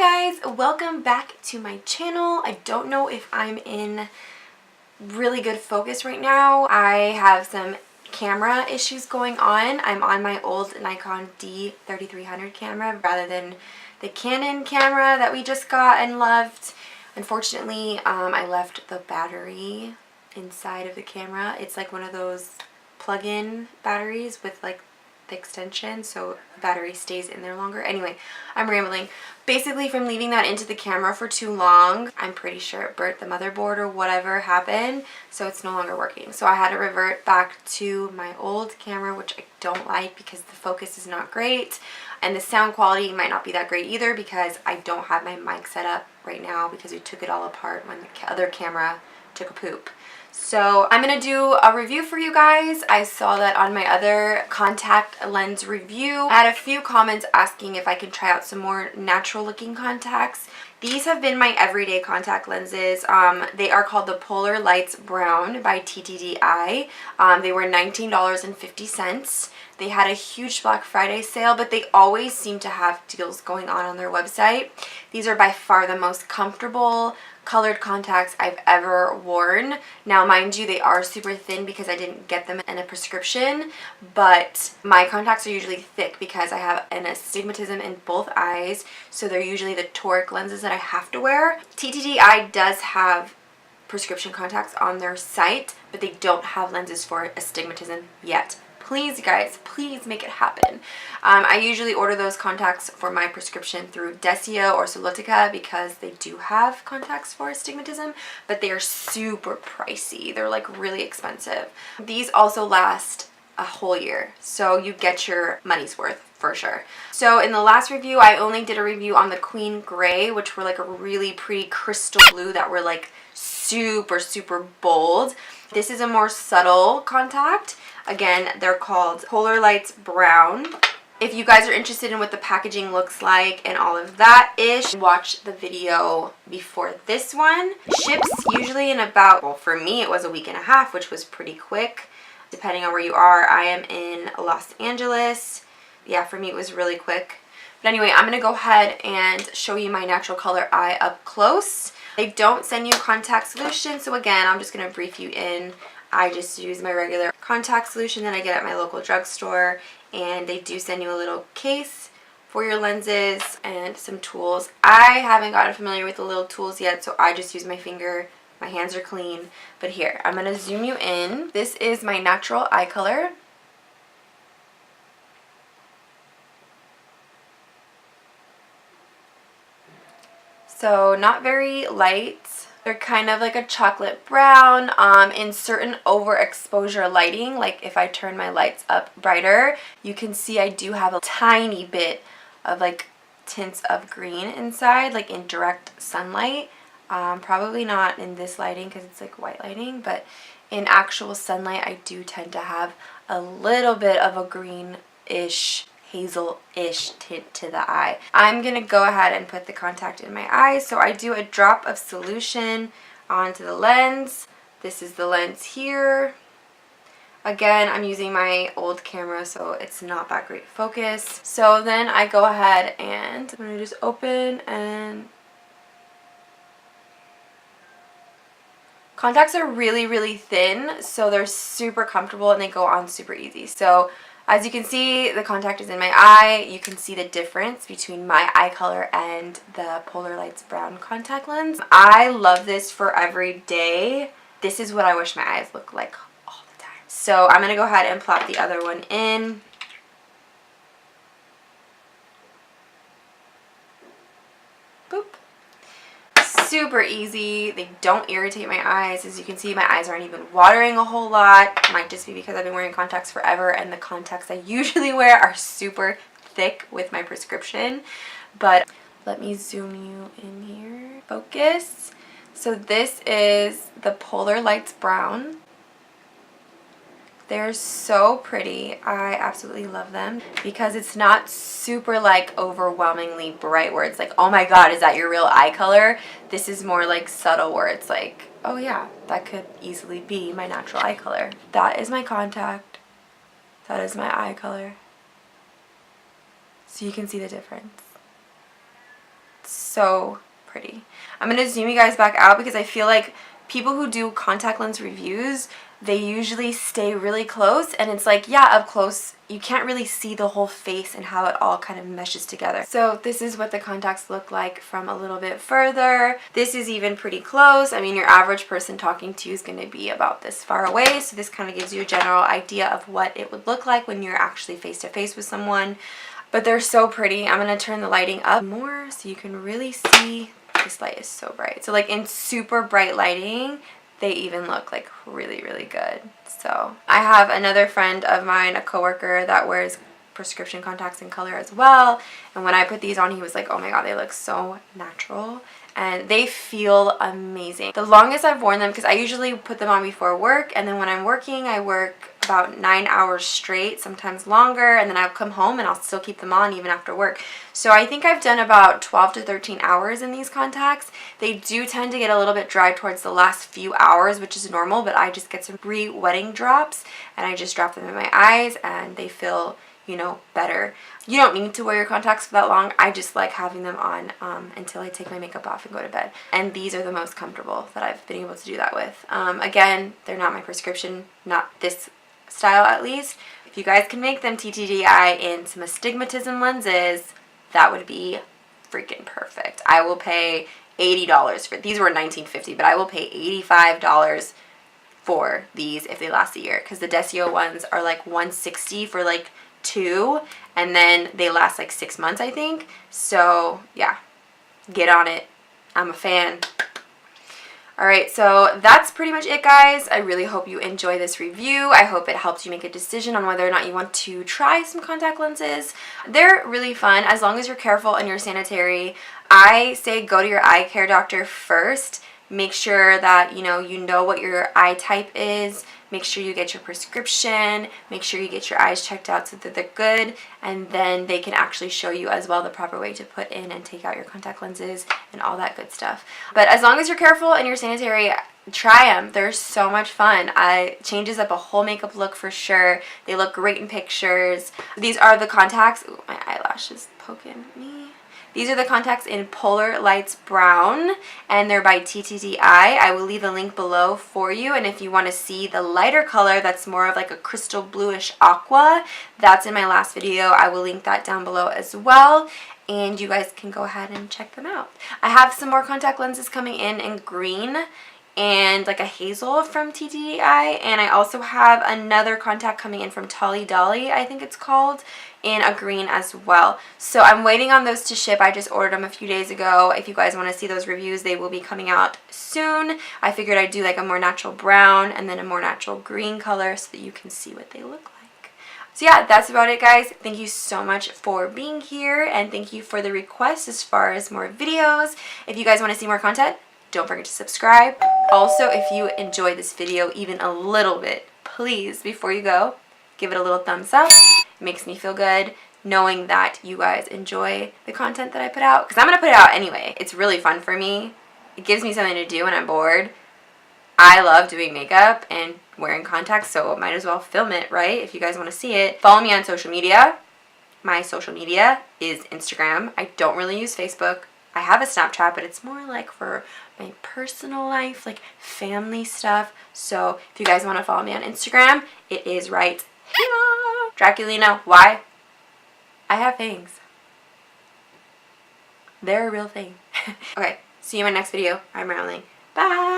Hi guys, welcome back to my channel. I don't know if I'm in really good focus right now. I have some camera issues going on. I'm on my old Nikon D3300 camera rather than the Canon camera that we just got and loved. Unfortunately, I left the battery inside of the camera. It's like one of those plug-in batteries with like the extension, so the battery stays in there longer. Anyway, I'm rambling. Basically, from leaving that into the camera for too long, I'm pretty sure it burnt the motherboard or whatever happened, so it's no longer working. So I had to revert back to my old camera, which I don't like because the focus is not great and the sound quality might not be that great either because I don't have my mic set up right now because we took it all apart when the other camera took a poop. So I'm going to do a review for you guys. I saw that on my other contact lens review. I had a few comments asking if I can try out some more natural looking contacts. These have been my everyday contact lenses. They are called the Polar Lights Brown by TTDEYE. They were $19.50. They had a huge Black Friday sale, but they always seem to have deals going on their website. These are by far the most comfortable colored contacts I've ever worn. Now, mind you, they are super thin because I didn't get them in a prescription, but my contacts are usually thick because I have an astigmatism in both eyes, so they're usually the toric lenses that I have to wear. TTDEYE does have prescription contacts on their site, but they don't have lenses for astigmatism yet. Please, you guys, please make it happen. I usually order those contacts for my prescription through Desio or Solotica because they do have contacts for astigmatism, but they are super pricey. They're like really expensive. These also last a whole year, so you get your money's worth for sure. So in the last review, I only did a review on the Queen Gray, which were like a really pretty crystal blue that were like super bold. This is a more subtle contact. Again, they're called Polar Lights Brown. If you guys are interested in what the packaging looks like and all of that ish, watch the video before this one. Ships usually in about, well, for me it was a week and a half, which was pretty quick depending on where you are. I am in Los Angeles. Yeah, for me it was really quick. But anyway, I'm going to go ahead and show you my natural color eye up close. They don't send you contact solution, so again, I'm just going to brief you in. I just use my regular contact solution that I get at my local drugstore, and they do send you a little case for your lenses and some tools. I haven't gotten familiar with the little tools yet, so I just use my finger. My hands are clean. But here, I'm going to zoom you in. This is my natural eye color. So not very light. They're kind of like a chocolate brown. In certain overexposure lighting, like if I turn my lights up brighter, you can see I do have a tiny bit of like tints of green inside, like in direct sunlight. Probably not in this lighting because it's like white lighting, but in actual sunlight I do tend to have a little bit of a greenish, hazel-ish tint to the eye. I'm going to go ahead and put the contact in my eye. So I do a drop of solution onto the lens. This is the lens here. Again, I'm using my old camera, so it's not that great focus. So then I go ahead and I'm going to just open and... Contacts are really thin, so they're super comfortable and they go on super easy. So as you can see, the contact is in my eye. You can see the difference between my eye color and the Polar Lights Brown contact lens. I love this for every day. This is what I wish my eyes look like all the time. So I'm going to go ahead and plop the other one in. Boop. Super easy. They don't irritate my eyes. As you can see, my eyes aren't even watering a whole lot. It might just be because I've been wearing contacts forever and the contacts I usually wear are super thick with my prescription. But let me zoom you in here. Focus. So this is the Polar Lights Brown. They're so pretty. I absolutely love them because it's not super like overwhelmingly bright where it's like, oh my god, is that your real eye color? This is more like subtle where it's like, oh yeah, that could easily be my natural eye color. That is my contact. That is my eye color. So you can see the difference. So pretty. I'm going to zoom you guys back out because I feel like people who do contact lens reviews, they usually stay really close, and it's like, yeah, up close you can't really see the whole face and how it all kind of meshes together. So this is what the contacts look like from a little bit further. This is even pretty close. I mean, your average person talking to you is going to be about this far away, so this kind of gives you a general idea of what it would look like when you're actually face to face with someone. But they're so pretty. I'm going to turn the lighting up more so you can really see. This light is so bright. So like in super bright lighting, they even look like really, really good. So I have another friend of mine, a coworker, that wears prescription contacts in color as well. And when I put these on, he was like, oh my god, they look so natural. And they feel amazing. The longest I've worn them, because I usually put them on before work, and then when I'm working, I work about 9 hours straight, sometimes longer, and then I'll come home and I'll still keep them on even after work. So I think I've done about 12 to 13 hours in these contacts. They do tend to get a little bit dry towards the last few hours, which is normal, but I just get some pre-wetting drops and I just drop them in my eyes and they feel, you know, better. You don't need to wear your contacts for that long. I just like having them on until I take my makeup off and go to bed. And these are the most comfortable that I've been able to do that with. Again, they're not my prescription, not this style at least. If you guys can make them TTDEYE in some astigmatism lenses, that would be freaking perfect. I will pay $80 for these. Were $19.50, but I will pay $85 for these if they last a year, because the Desio ones are like $160 for like 2, and then they last like 6 months, I think. So yeah, get on it. I'm a fan. Alright, so that's pretty much it, guys. I really hope you enjoy this review. I hope it helps you make a decision on whether or not you want to try some contact lenses. They're really fun as long as you're careful and you're sanitary. I say go to your eye care doctor first. Make sure that you know what your eye type is. Make sure you get your prescription. Make sure you get your eyes checked out so that they're good, and then they can actually show you as well the proper way to put in and take out your contact lenses and all that good stuff. But as long as you're careful and you're sanitary, try them. They're so much fun. It changes up a whole makeup look for sure. They look great in pictures. These are the contacts. Ooh, my eyelash is poking me. These are the contacts in Polar Lights Brown, and they're by TTDEYE. I will leave a link below for you, and if you want to see the lighter color that's more of like a crystal bluish aqua, that's in my last video. I will link that down below as well, and you guys can go ahead and check them out. I have some more contact lenses coming in green and like a hazel from TTDEYE, and I also have another contact coming in from Tolly Dolly, I think it's called, in a green as well. So I'm waiting on those to ship. I just ordered them a few days ago. If you guys want to see those reviews, they will be coming out soon. I figured I'd do like a more natural brown and then a more natural green color so that you can see what they look like. So yeah, that's about it, guys. Thank you so much for being here, and thank you for the requests as far as more videos. If you guys want to see more content, don't forget to subscribe. Also, if you enjoyed this video even a little bit, please, before you go, give it a little thumbs up. It makes me feel good knowing that you guys enjoy the content that I put out, because I'm going to put it out anyway. It's really fun for me. It gives me something to do when I'm bored. I love doing makeup and wearing contacts, so might as well film it, right? If you guys want to see it. Follow me on social media. My social media is Instagram. I don't really use Facebook. I have a Snapchat, but it's more like for my personal life, like family stuff. So if you guys want to follow me on Instagram, it is right here. Draculina. Why? I have fangs. They're a real thing. Okay, see you in my next video. I'm Marilyn. Bye.